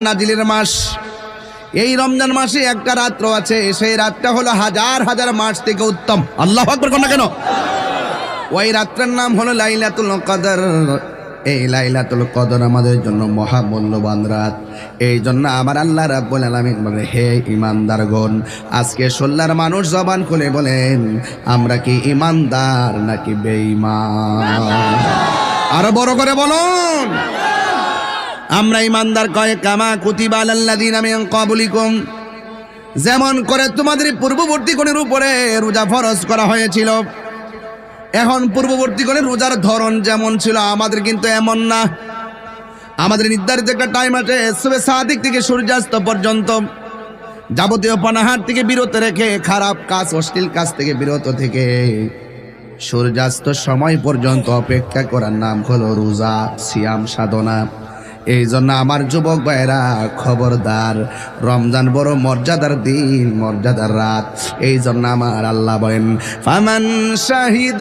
নাজিলের মাস। এই রমজান মাসে একটা রাত্র আছে, সেই রাতটা হলো হাজার হাজার মাস থেকে উত্তম। আল্লাহু আকবার কোন না কেন? ওই রাত্রের নাম হলো লাইলাতুল কদর। এই লাইলাতুল কদর আমাদের জন্য মহামূল্যবান রাত। এই জন্য আমার আল্লাহ রাব্বুল আলামিন বলে, হে ঈমানদারগণ, আজকে সোল্লার মানুষ জবান খুলে বলেন, আমরা কি ঈমানদার নাকি বেঈমান? আরো বড় করে বলুন, আমরা ঈমানদার। কয় কামা কুতিবা আলাল্লাযিনা মিন ক্বাবলিকুম, যেমন করে তোমাদের পূর্ববর্তীগণের উপরে রোজা ফরজ করা হয়েছিল। এখন পূর্ববর্তীগণের রোজার ধরন যেমন ছিল, আমাদের কিন্তু এমন না। আমাদের নির্ধারিত একটা টাইম আছে, সুবহে সাদিক থেকে সূর্যাস্ত পর্যন্ত যাবতীয় পানাহার থেকে বিরত রেখে, খারাপ কাজ অশ্লীল কাজ থেকে বিরত থেকে সূর্যাস্ত সময় পর্যন্ত অপেক্ষা করার নাম হলো রোজা, সিয়াম সাধনা। এই জন্য আমার যুবক ভাইরা খবরদার, রমজান বড় মর্যাদার দিন, মর্যাদার রাত। এই জন্য আমার আল্লাহ বলেন, ফামান শাহিদ